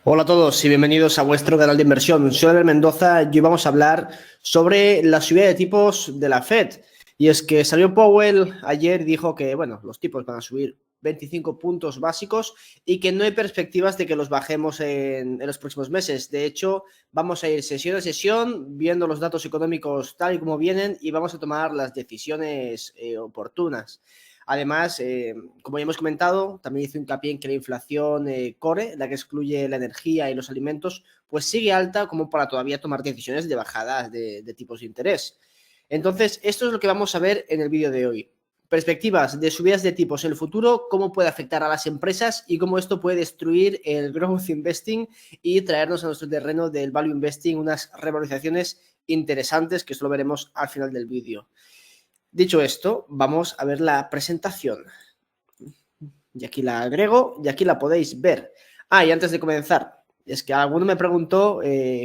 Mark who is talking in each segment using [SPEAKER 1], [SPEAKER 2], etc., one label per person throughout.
[SPEAKER 1] Hola a todos y bienvenidos a vuestro canal de inversión. Soy Albert Mendoza y hoy vamos a hablar sobre la subida de tipos de la Fed. Y es que salió Powell ayer y dijo que, bueno, los tipos van a subir 25 puntos básicos y que no hay perspectivas de que los bajemos en los próximos meses. De hecho, vamos a ir sesión a sesión viendo los datos económicos tal y como vienen y vamos a tomar las decisiones oportunas. Además, como ya hemos comentado, también hizo hincapié en que la inflación core, la que excluye la energía y los alimentos, pues sigue alta como para todavía tomar decisiones de bajadas de tipos de interés. Entonces, esto es lo que vamos a ver en el vídeo de hoy. Perspectivas de subidas de tipos en el futuro, cómo puede afectar a las empresas y cómo esto puede destruir el growth investing y traernos a nuestro terreno del value investing unas revalorizaciones interesantes, que esto lo veremos al final del vídeo. Dicho esto, vamos a ver la presentación. Y aquí la agrego y aquí la podéis ver. Y antes de comenzar, es que alguno me preguntó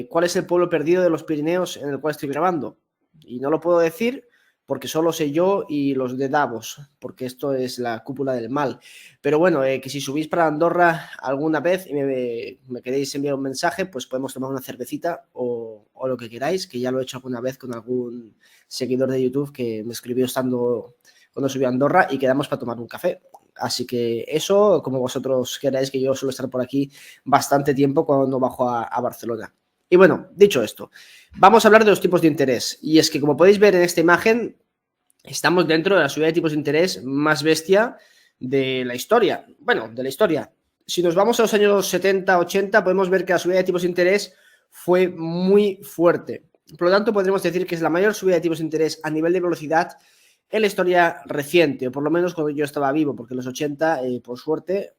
[SPEAKER 1] cuál es el pueblo perdido de los Pirineos en el cual estoy grabando. Y no lo puedo decir porque solo sé yo y los de Davos, porque esto es la cúpula del mal. Pero bueno, que si subís para Andorra alguna vez y me queréis enviar un mensaje, pues podemos tomar una cervecita o lo que queráis, que ya lo he hecho alguna vez con algún seguidor de YouTube que me escribió estando cuando subí a Andorra y quedamos para tomar un café. Así que eso, como vosotros queráis, que yo suelo estar por aquí bastante tiempo cuando bajo a Barcelona. Y bueno, dicho esto, vamos a hablar de los tipos de interés. Y es que, como podéis ver en esta imagen, estamos dentro de la subida de tipos de interés más bestia de la historia. Bueno, de la historia. Si nos vamos a los años 70, 80, podemos ver que la subida de tipos de interés fue muy fuerte. Por lo tanto, podríamos decir que es la mayor subida de tipos de interés a nivel de velocidad en la historia reciente, o por lo menos cuando yo estaba vivo, porque en los 80, por suerte,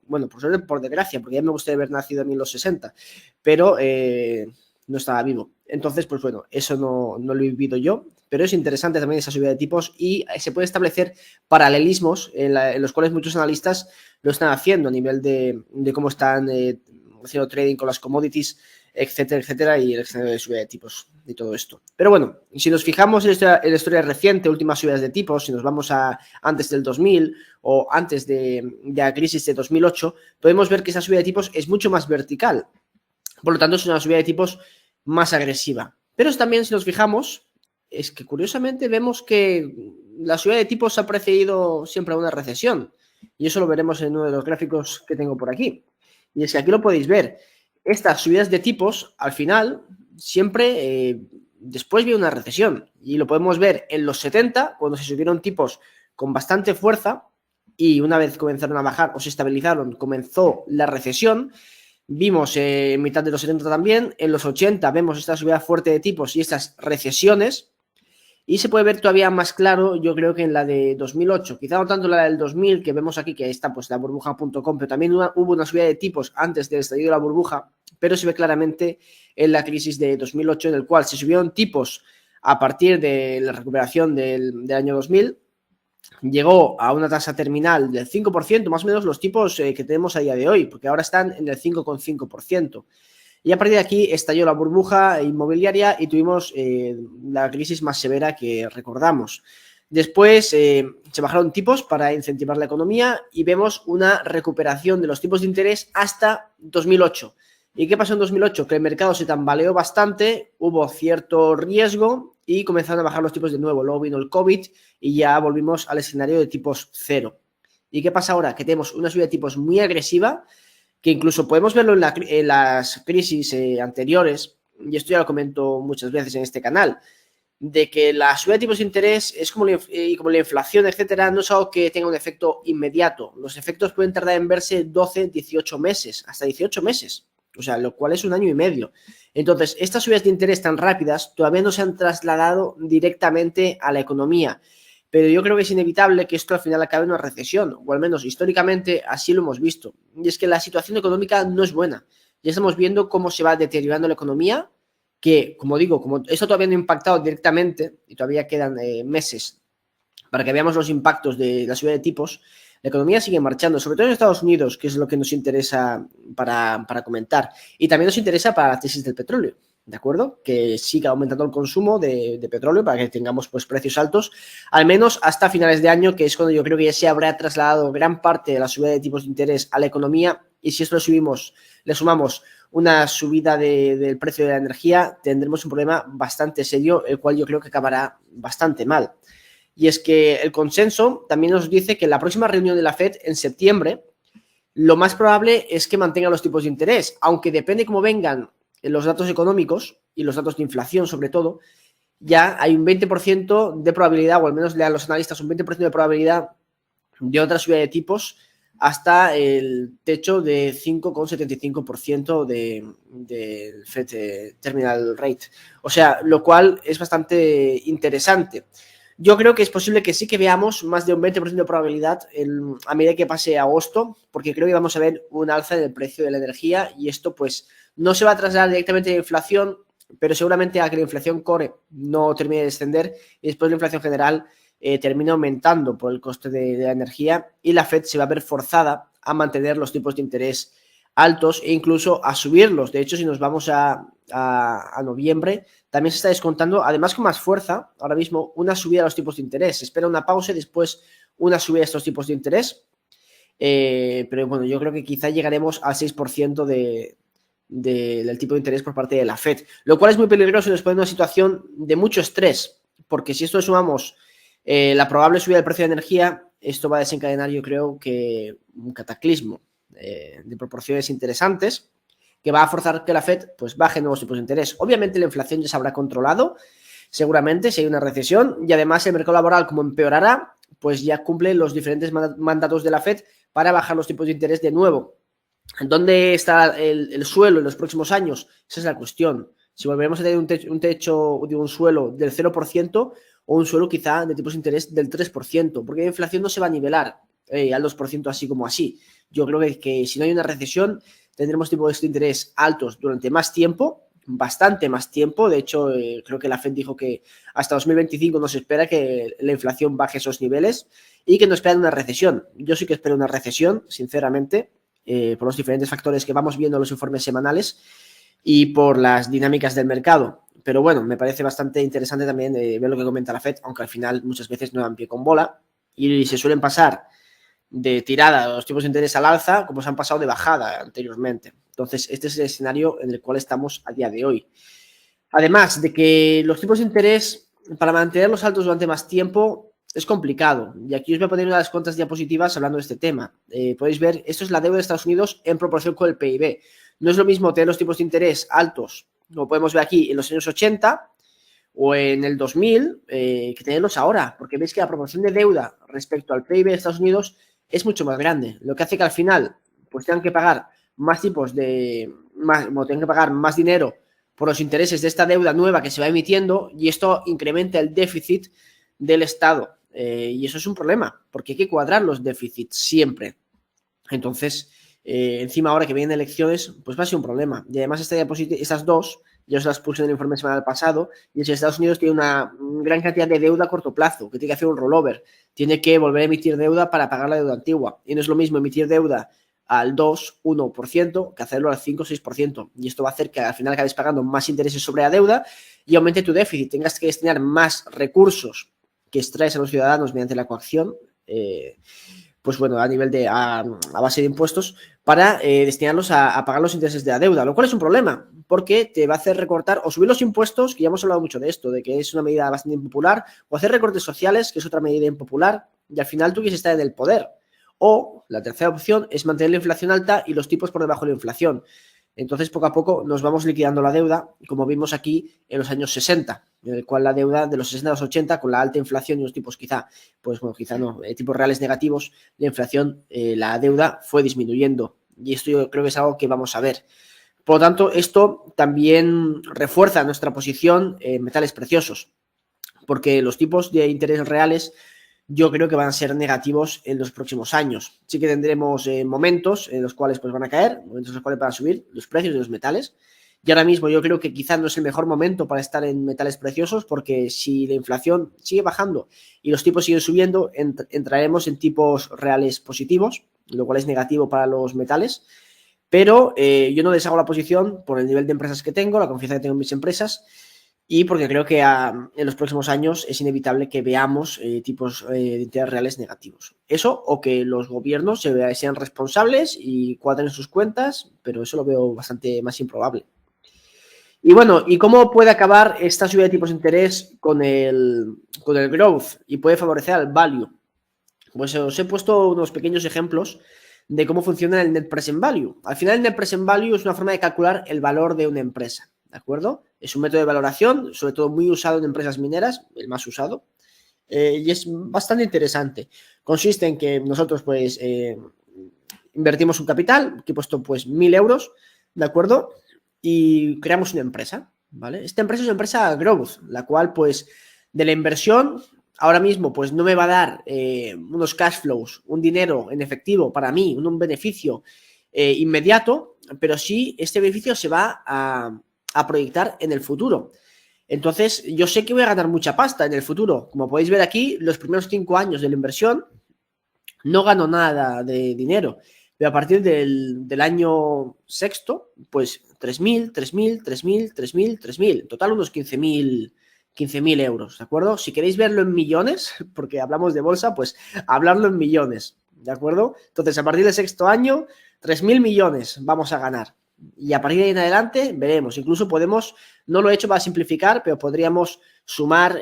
[SPEAKER 1] por desgracia, porque ya me gustaría haber nacido a mí en los 60, pero no estaba vivo. Entonces, pues bueno, eso no lo he vivido yo, pero es interesante también esa subida de tipos y se puede establecer paralelismos en los cuales muchos analistas lo están haciendo a nivel de cómo están haciendo trading con las commodities, etcétera, etcétera, y el escenario de subida de tipos y todo esto. Pero bueno, si nos fijamos en la historia reciente, últimas subidas de tipos, si nos vamos a antes del 2000 o antes de la crisis de 2008, podemos ver que esa subida de tipos es mucho más vertical. Por lo tanto, es una subida de tipos más agresiva. Pero también, si nos fijamos, es que curiosamente vemos que la subida de tipos ha precedido siempre a una recesión. Y eso lo veremos en uno de los gráficos que tengo por aquí. Y es que aquí lo podéis ver. Estas subidas de tipos, al final, siempre después viene una recesión. Y lo podemos ver en los 70, cuando se subieron tipos con bastante fuerza, y una vez comenzaron a bajar o se estabilizaron, comenzó la recesión. Vimos en mitad de los 70 también, en los 80 vemos esta subida fuerte de tipos y estas recesiones, y se puede ver todavía más claro, yo creo que en la de 2008, quizá no tanto la del 2000, que vemos aquí que está pues la burbuja.com, pero también hubo una subida de tipos antes del estallido de la burbuja, pero se ve claramente en la crisis de 2008, en el cual se subieron tipos a partir de la recuperación del año 2000, llegó a una tasa terminal del 5%, más o menos los tipos que tenemos a día de hoy, porque ahora están en el 5,5%. Y a partir de aquí estalló la burbuja inmobiliaria y tuvimos la crisis más severa que recordamos. Después se bajaron tipos para incentivar la economía y vemos una recuperación de los tipos de interés hasta 2008. ¿Y qué pasó en 2008? Que el mercado se tambaleó bastante, hubo cierto riesgo y comenzaron a bajar los tipos de nuevo. Luego vino el COVID y ya volvimos al escenario de tipos cero. ¿Y qué pasa ahora? Que tenemos una subida de tipos muy agresiva, que incluso podemos verlo en las crisis anteriores, y esto ya lo comento muchas veces en este canal, de que la subida de tipos de interés es como la inflación, etcétera, no es algo que tenga un efecto inmediato. Los efectos pueden tardar en verse 12, 18 meses, hasta 18 meses. O sea, lo cual es un año y medio. Entonces, estas subidas de interés tan rápidas todavía no se han trasladado directamente a la economía. Pero yo creo que es inevitable que esto al final acabe en una recesión, o al menos históricamente así lo hemos visto. Y es que la situación económica no es buena. Ya estamos viendo cómo se va deteriorando la economía, que, como digo, como esto todavía no ha impactado directamente y todavía quedan meses para que veamos los impactos de la subida de tipos, la economía sigue marchando, sobre todo en Estados Unidos, que es lo que nos interesa para comentar. Y también nos interesa para la crisis del petróleo, ¿de acuerdo? Que siga aumentando el consumo de petróleo para que tengamos pues precios altos, al menos hasta finales de año, que es cuando yo creo que ya se habrá trasladado gran parte de la subida de tipos de interés a la economía. Y si esto le sumamos una subida del precio de la energía, tendremos un problema bastante serio, el cual yo creo que acabará bastante mal. Y es que el consenso también nos dice que en la próxima reunión de la FED en septiembre, lo más probable es que mantengan los tipos de interés, aunque depende cómo vengan los datos económicos y los datos de inflación sobre todo, ya hay un 20% de probabilidad, o al menos le dan los analistas un 20% de probabilidad de otra subida de tipos hasta el techo de 5,75% del Fed Terminal Rate. O sea, lo cual es bastante interesante. Yo creo que es posible que sí que veamos más de un 20% de probabilidad a medida que pase agosto, porque creo que vamos a ver un alza en el precio de la energía y esto pues no se va a trasladar directamente a la inflación, pero seguramente a que la inflación core no termine de descender y después la inflación general termina aumentando por el coste de la energía y la Fed se va a ver forzada a mantener los tipos de interés altos e incluso a subirlos. De hecho, si nos vamos a noviembre, también se está descontando, además con más fuerza, ahora mismo, una subida de los tipos de interés. Se espera una pausa y después una subida de estos tipos de interés. Pero bueno, yo creo que quizá llegaremos al 6% del tipo de interés por parte de la Fed, lo cual es muy peligroso y nos pone en una situación de mucho estrés, porque si esto sumamos la probable subida del precio de energía, esto va a desencadenar, yo creo, que un cataclismo de proporciones interesantes que va a forzar que la Fed pues baje nuevos tipos de interés. Obviamente la inflación ya se habrá controlado, seguramente si hay una recesión, y además el mercado laboral como empeorará, pues ya cumple los diferentes mandatos de la Fed para bajar los tipos de interés de nuevo. ¿Dónde está el suelo en los próximos años? Esa es la cuestión. Si volveremos a tener un techo de un suelo del 0% o un suelo quizá de tipos de interés del 3%, porque la inflación no se va a nivelar al 2% así como así. Yo creo que si no hay una recesión tendremos tipos de interés altos durante más tiempo, bastante más tiempo. De hecho, creo que la Fed dijo que hasta 2025 no se espera que la inflación baje esos niveles y que no esperan una recesión. Yo sí que espero una recesión, sinceramente, por los diferentes factores que vamos viendo en los informes semanales y por las dinámicas del mercado. Pero bueno, me parece bastante interesante también ver lo que comenta la Fed, aunque al final muchas veces no dan pie con bola y se suelen pasar de tirada los tipos de interés al alza como se han pasado de bajada anteriormente. Entonces, este es el escenario en el cual estamos a día de hoy. Además de que los tipos de interés, para mantenerlos altos durante más tiempo, es complicado. Y aquí os voy a poner una de las cuantas diapositivas hablando de este tema. Podéis ver, esto es la deuda de Estados Unidos en proporción con el PIB. No es lo mismo tener los tipos de interés altos, como podemos ver aquí, en los años 80 o en el 2000, que tenerlos ahora, porque veis que la proporción de deuda respecto al PIB de Estados Unidos es mucho más grande, lo que hace que al final pues tengan que pagar más tipos de, tengan que pagar más dinero por los intereses de esta deuda nueva que se va emitiendo y esto incrementa el déficit del Estado y eso es un problema porque hay que cuadrar los déficits siempre. Entonces, encima ahora que vienen elecciones, pues va a ser un problema. Y además estas dos, yo os las puse en el informe semanal pasado, y es que Estados Unidos tiene una gran cantidad de deuda a corto plazo, que tiene que hacer un rollover, tiene que volver a emitir deuda para pagar la deuda antigua. Y no es lo mismo emitir deuda al 2, 1% que hacerlo al 5, 6%. Y esto va a hacer que al final acabes pagando más intereses sobre la deuda y aumente tu déficit. Tengas que destinar más recursos que extraes a los ciudadanos mediante la coacción, pues bueno, a nivel a base de impuestos, para destinarlos a pagar los intereses de la deuda, lo cual es un problema, porque te va a hacer recortar o subir los impuestos, que ya hemos hablado mucho de esto, de que es una medida bastante impopular, o hacer recortes sociales, que es otra medida impopular, y al final tú quieres estar en el poder. O la tercera opción es mantener la inflación alta y los tipos por debajo de la inflación. Entonces, poco a poco nos vamos liquidando la deuda, como vimos aquí en los años 60, en el cual la deuda de los 60 a los 80, con la alta inflación y los tipos quizá no, tipos reales negativos, la inflación, la deuda fue disminuyendo. Y esto yo creo que es algo que vamos a ver. Por lo tanto, esto también refuerza nuestra posición en metales preciosos, porque los tipos de interés reales yo creo que van a ser negativos en los próximos años. Sí que tendremos momentos en los cuales pues, van a caer, momentos en los cuales van a subir los precios de los metales. Y ahora mismo yo creo que quizás no es el mejor momento para estar en metales preciosos porque si la inflación sigue bajando y los tipos siguen subiendo, entraremos en tipos reales positivos, lo cual es negativo para los metales. Pero yo no deshago la posición por el nivel de empresas que tengo, la confianza que tengo en mis empresas y porque creo que en los próximos años es inevitable que veamos tipos de interés reales negativos. Eso o que los gobiernos sean responsables y cuadren sus cuentas, pero eso lo veo bastante más improbable. Y bueno, ¿y cómo puede acabar esta subida de tipos de interés con el growth y puede favorecer al value? Pues os he puesto unos pequeños ejemplos de cómo funciona el net present value. Al final, el net present value es una forma de calcular el valor de una empresa, ¿de acuerdo? Es un método de valoración, sobre todo muy usado en empresas mineras, el más usado, y es bastante interesante. Consiste en que nosotros, pues, invertimos un capital, que he puesto, pues, 1.000 euros, ¿de acuerdo? Y creamos una empresa, ¿vale? Esta empresa es una empresa growth, la cual, pues, de la inversión, ahora mismo, pues, no me va a dar unos cash flows, un dinero en efectivo para mí, un beneficio inmediato, pero sí este beneficio se va a proyectar en el futuro. Entonces, yo sé que voy a ganar mucha pasta en el futuro. Como podéis ver aquí, los primeros 5 años de la inversión no gano nada de dinero. Pero a partir del año sexto, pues 3.000, 3.000, 3.000, 3.000, 3.000. En total unos 15.000 euros, ¿de acuerdo? Si queréis verlo en millones, porque hablamos de bolsa, pues hablarlo en millones, ¿de acuerdo? Entonces, a partir del sexto año, 3.000 millones vamos a ganar. Y a partir de ahí en adelante veremos. Incluso podemos, no lo he hecho para simplificar, pero podríamos sumar,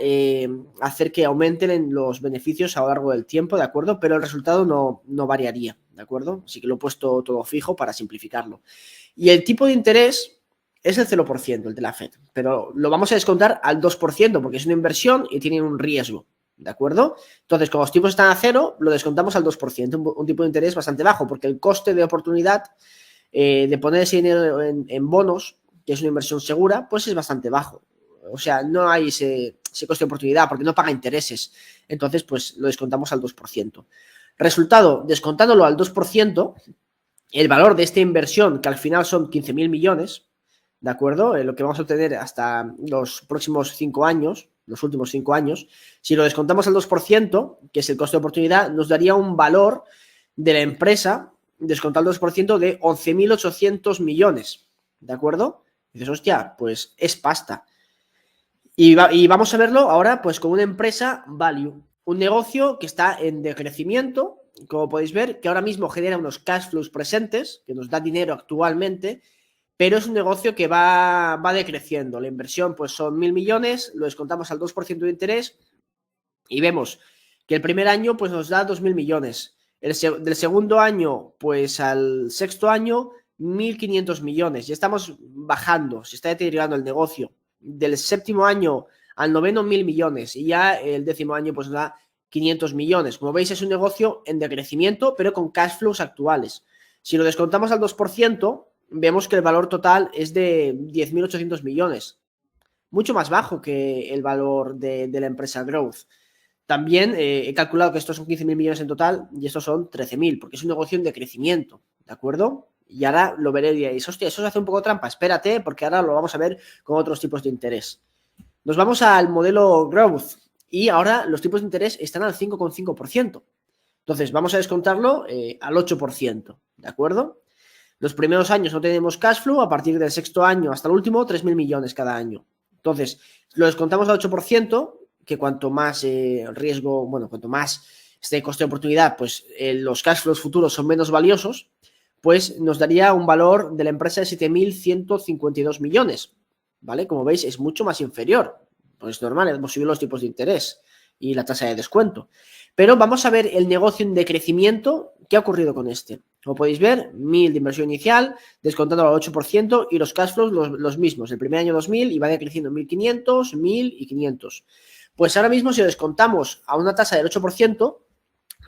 [SPEAKER 1] hacer que aumenten los beneficios a lo largo del tiempo, ¿de acuerdo? Pero el resultado no variaría, ¿de acuerdo? Así que lo he puesto todo fijo para simplificarlo. Y el tipo de interés es el 0%, el de la FED, pero lo vamos a descontar al 2% porque es una inversión y tiene un riesgo, ¿de acuerdo? Entonces, como los tipos están a 0, lo descontamos al 2%, un tipo de interés bastante bajo, porque el coste de oportunidad de poner ese dinero en bonos, que es una inversión segura, pues es bastante bajo. O sea, no hay ese coste de oportunidad porque no paga intereses. Entonces, pues lo descontamos al 2%. Resultado, descontándolo al 2%, el valor de esta inversión, que al final son 15.000 millones, ¿de acuerdo? Lo que vamos a obtener hasta los próximos 5 años, los últimos 5 años, si lo descontamos al 2%, que es el coste de oportunidad, nos daría un valor de la empresa descontado el 2% de 11.800 millones, ¿de acuerdo? Y dices, hostia, pues es pasta. Y vamos a verlo ahora pues con una empresa value, un negocio que está en decrecimiento, como podéis ver, que ahora mismo genera unos cash flows presentes, que nos da dinero actualmente, pero es un negocio que va decreciendo. La inversión pues son 1.000 millones, lo descontamos al 2% de interés y vemos que el primer año pues nos da 2.000 millones. Del segundo año pues al sexto año 1.500 millones. Ya estamos bajando, se está deteriorando el negocio. Del séptimo año al noveno 1.000 millones y ya el décimo año pues nos da 500 millones. Como veis es un negocio en decrecimiento pero con cash flows actuales. Si lo descontamos al 2%, vemos que el valor total es de 10.800 millones. Mucho más bajo que el valor de la empresa Growth. También he calculado que estos son 15.000 millones en total y estos son 13.000, porque es un negocio de crecimiento, ¿de acuerdo? Y ahora lo veré y diréis, hostia, eso se hace un poco trampa, espérate, porque ahora lo vamos a ver con otros tipos de interés. Nos vamos al modelo Growth y ahora los tipos de interés están al 5,5%. Entonces vamos a descontarlo al 8%, ¿de acuerdo? Los primeros años no tenemos cash flow, a partir del sexto año hasta el último, 3.000 millones cada año. Entonces, lo descontamos al 8%, que cuanto más riesgo, bueno, cuanto más este coste de oportunidad, pues los cash flows futuros son menos valiosos, pues nos daría un valor de la empresa de 7.152 millones, ¿vale? Como veis, es mucho más inferior. Pues es normal, hemos subido los tipos de interés y la tasa de descuento. Pero vamos a ver el negocio de crecimiento, ¿qué ha ocurrido con este? Como podéis ver, 1.000 de inversión inicial, descontando al 8% y los cash flows los mismos. El primer año 2.000 y va decreciendo 1.500, 1.000 y 500. Pues ahora mismo si lo descontamos a una tasa del 8%,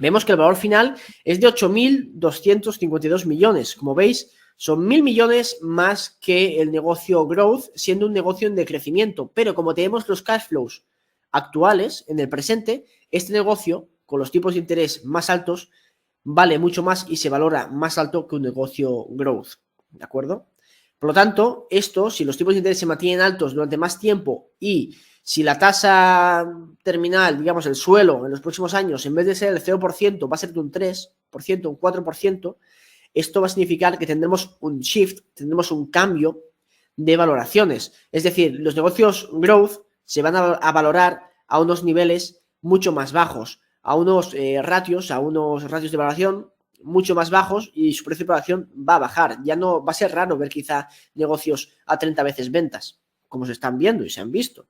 [SPEAKER 1] vemos que el valor final es de 8.252 millones. Como veis, son 1.000 millones más que el negocio Growth, siendo un negocio en decrecimiento. Pero como tenemos los cash flows actuales, en el presente, este negocio, con los tipos de interés más altos, vale mucho más y se valora más alto que un negocio Growth, ¿de acuerdo? Por lo tanto, esto, si los tipos de interés se mantienen altos durante más tiempo y si la tasa terminal, digamos el suelo, en los próximos años, en vez de ser el 0%, va a ser de un 3%, un 4%, esto va a significar que tendremos un shift, tendremos un cambio de valoraciones. Es decir, los negocios growth se van a valorar a unos niveles mucho más bajos, a unos ratios de valoración mucho más bajos, y su precio de valoración va a bajar. Ya no va a ser raro ver quizá negocios a 30 veces ventas, como se están viendo y se han visto.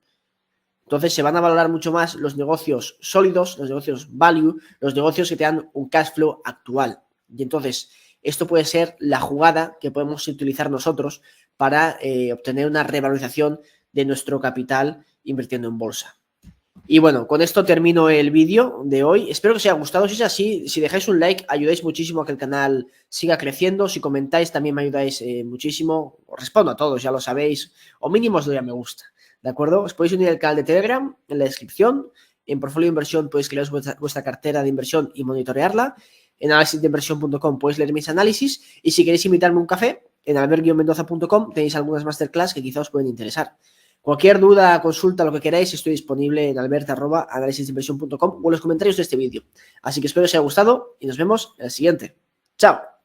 [SPEAKER 1] Entonces se van a valorar mucho más los negocios sólidos, los negocios value, los negocios que te dan un cash flow actual. Y entonces esto puede ser la jugada que podemos utilizar nosotros para obtener una revalorización de nuestro capital invirtiendo en bolsa. Y bueno, con esto termino el vídeo de hoy. Espero que os haya gustado. Si es así, si dejáis un like, ayudáis muchísimo a que el canal siga creciendo. Si comentáis, también me ayudáis muchísimo. Os respondo a todos, ya lo sabéis. O mínimo os doy a me gusta. ¿De acuerdo? Os podéis unir al canal de Telegram en la descripción. En Portfolio de Inversión podéis crear vuestra cartera de inversión y monitorearla. En análisisdeinversión.com podéis leer mis análisis. Y si queréis invitarme a un café, en albert-mendoza.com tenéis algunas masterclass que quizá os pueden interesar. Cualquier duda, consulta, lo que queráis, estoy disponible en albert@análisisdeinversión.com o en los comentarios de este vídeo. Así que espero que os haya gustado y nos vemos en el siguiente. ¡Chao!